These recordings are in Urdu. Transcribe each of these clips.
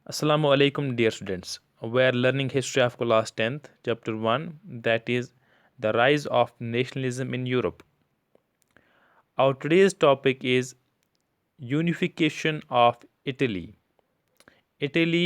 Assalamu alaikum, dear students. We are learning history of class 10th, chapter 1, that is the rise of nationalism in Europe. Our today's topic is unification of Italy. Italy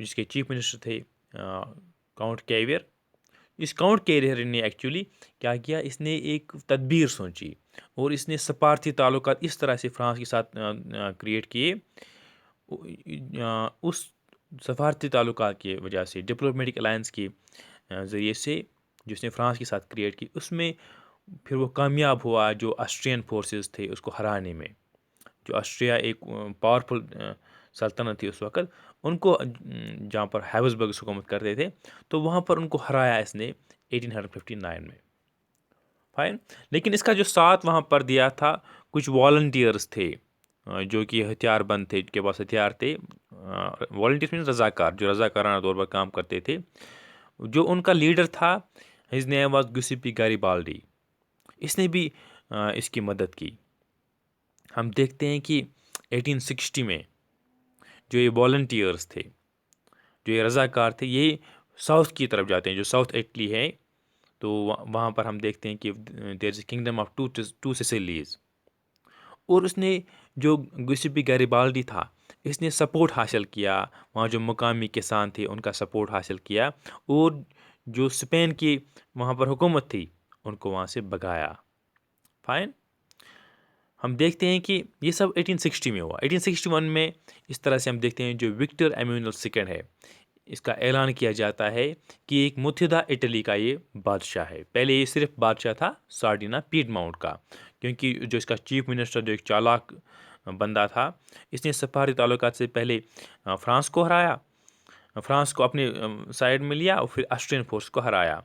جس کے چیف منسٹر تھے کاؤنٹ کیویر. اس کاؤنٹ کیریئر نے ایکچولی کیا کیا، اس نے ایک تدبیر سوچی اور اس نے سفارتی تعلقات اس طرح سے فرانس کے ساتھ کریٹ کیے. اس سفارتی تعلقات کی وجہ سے، ڈپلومیٹک الائنس کے ذریعے سے جو اس نے فرانس کے ساتھ کریٹ کی، اس میں پھر وہ کامیاب ہوا جو آسٹرین فورسز تھے اس کو ہرانے میں. جو آسٹریا ایک پاورفل سلطنت تھی اس وقت، ان کو جہاں پر ہیبسبرگس حکومت کرتے تھے، تو وہاں پر ان کو ہرایا اس نے 1859 میں. فائن. لیکن اس کا جو ساتھ وہاں پر دیا تھا، کچھ والنٹیئرس تھے جو کہ ہتھیار بند تھے، جن کے پاس ہتھیار تھے. والنٹیئرس مینس رضاکار، جو رضاکارانہ طور پر کام کرتے تھے. جو ان کا لیڈر تھا، ہز نیم واز گیوسیپی گیریبالڈی. اس نے بھی اس کی مدد کی. ہم دیکھتے ہیں کہ 1860 میں جو یہ والنٹیئرس تھے، جو یہ رضاکار تھے، یہ ساؤتھ کی طرف جاتے ہیں، جو ساؤتھ اٹلی ہے. تو وہاں پر ہم دیکھتے ہیں کہ دیر از اے کنگڈم آف ٹو سیسیلیز. اور اس نے جو گیوسیپی گیریبالڈی تھا، اس نے سپورٹ حاصل کیا، وہاں جو مقامی کسان تھے ان کا سپورٹ حاصل کیا، اور جو اسپین کی وہاں پر حکومت تھی ان کو وہاں سے بھگایا. فائن. ہم دیکھتے ہیں کہ یہ سب 1860 میں ہوا. 1861 میں اس طرح سے ہم دیکھتے ہیں جو وکٹر ایمینول سیکنڈ ہے، اس کا اعلان کیا جاتا ہے کہ ایک متحدہ اٹلی کا یہ بادشاہ ہے. پہلے یہ صرف بادشاہ تھا سارڈینا پیڈ ماؤنٹ کا، کیونکہ جو اس کا چیف منسٹر جو ایک چالاک بندہ تھا، اس نے سفارتی تعلقات سے پہلے فرانس کو ہرایا، فرانس کو اپنے سائڈ میں لیا، اور پھر آسٹرین فورس کو ہرایا.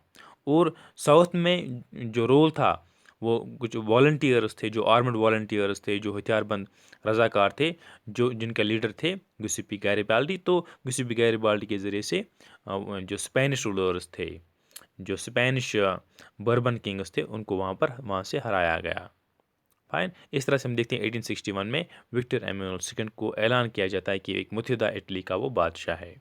اور ساؤتھ میں جو رول تھا، وہ کچھ والنٹیئرس تھے، جو آرمڈ والنٹیئرس تھے، جو ہتھیار بند رضاکار تھے، جن کا لیڈر تھے گیوسیپی گیریبالڈی. تو گیوسیپی گیریبالڈی کے ذریعے سے جو اسپینش رولرس تھے، جو اسپینش بربن کنگس تھے، ان کو وہاں سے ہرایا گیا. فائن. اس طرح سے ہم دیکھتے ہیں 1861 میں وکٹر ایمینول سیکنڈ کو اعلان کیا جاتا ہے کہ ایک متحدہ اٹلی کا وہ بادشاہ ہے.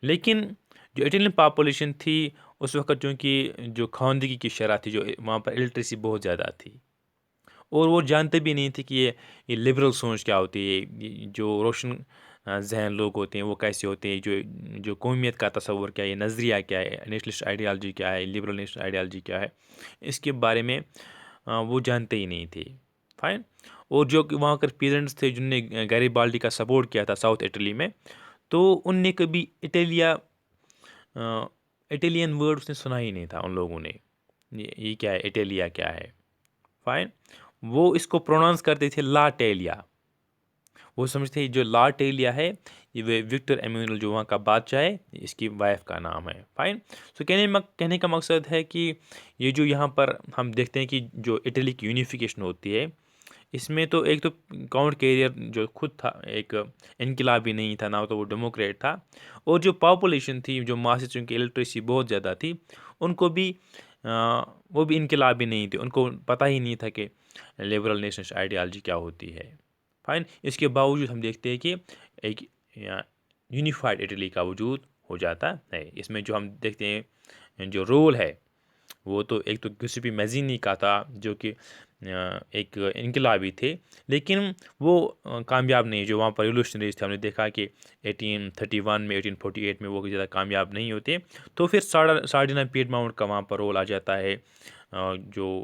لیکن جو اٹلین پاپولیشن تھی اس وقت، چونکہ جو خواندگی کی شرح تھی، جو وہاں پر الٹریسی بہت زیادہ تھی، اور وہ جانتے بھی نہیں تھے کہ یہ لبرل سوچ کیا ہوتی ہے، جو روشن ذہن لوگ ہوتے ہیں وہ کیسے ہوتے ہیں، جو قومیت کا تصور کیا ہے، یہ نظریہ کیا ہے، نیشنلسٹ آئیڈیالوجی کیا ہے، لبرل نیشنل آئیڈیالوجی کیا ہے، اس کے بارے میں وہ جانتے ہی نہیں تھے. فائن. اور جو وہاں کر پیزنٹس تھے جن نے گیریبالڈی کا سپورٹ کیا تھا ساؤتھ اٹلی میں، تو ان نے کبھی اٹیلین ورڈ اس نے سنا ہی نہیں تھا. ان لوگوں نے یہ کیا ہے، اٹیلیا کیا ہے. فائن. وہ اس کو پروناؤنس کرتے تھے لا ٹیلیا. وہ سمجھتے ہیں جو لا ٹیلیا ہے یہ وکٹر ایمینول جو وہاں کا بادشاہ ہے، اس کی وائف کا نام ہے. فائن. سو کہنے کا مقصد ہے کہ یہ جو یہاں پر ہم دیکھتے ہیں کہ جو اٹلی کی یونیفیکیشن ہوتی ہے، اس میں تو ایک تو کاؤنٹ کیریئر جو خود تھا ایک انقلابی نہیں تھا، نہ تو وہ ڈیموکریٹ تھا، اور جو پاپولیشن تھی، جو ماسس، چونکہ الٹریسی بہت زیادہ تھی، ان کو بھی وہ بھی انقلابی نہیں تھے، ان کو پتہ ہی نہیں تھا کہ لبرل نیشنلسٹ آئیڈیالوجی کیا ہوتی ہے. فائن. اس کے باوجود ہم دیکھتے ہیں کہ ایک یونیفائڈ اٹلی کا وجود ہو جاتا ہے. اس میں جو ہم دیکھتے ہیں جو رول ہے، وہ تو ایک تو گیوسیپی میزینی کا تھا، جو کہ ایک انقلابی تھے، لیکن وہ کامیاب نہیں. جو وہاں پر ریولوشنریز تھے، ہم نے دیکھا کہ 1831 میں 1848 میں وہ زیادہ کامیاب نہیں ہوتے. تو پھر سارڈینا پیڈ ماؤنٹ کا وہاں پر رول آ جاتا ہے، جو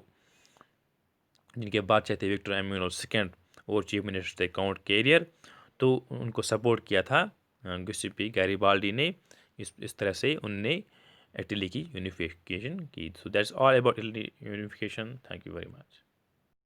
جن کے بادشاہ تھے وکٹر ایمینول سیکنڈ، اور چیف منسٹر تھے کاؤنٹ کیریئر. تو ان کو سپورٹ کیا تھا گیوسیپی گیریبالڈی نے. اس طرح سے ان نے اٹلی کی یونیفیکیشن کی. So that's all about Italy unification. Thank you very much.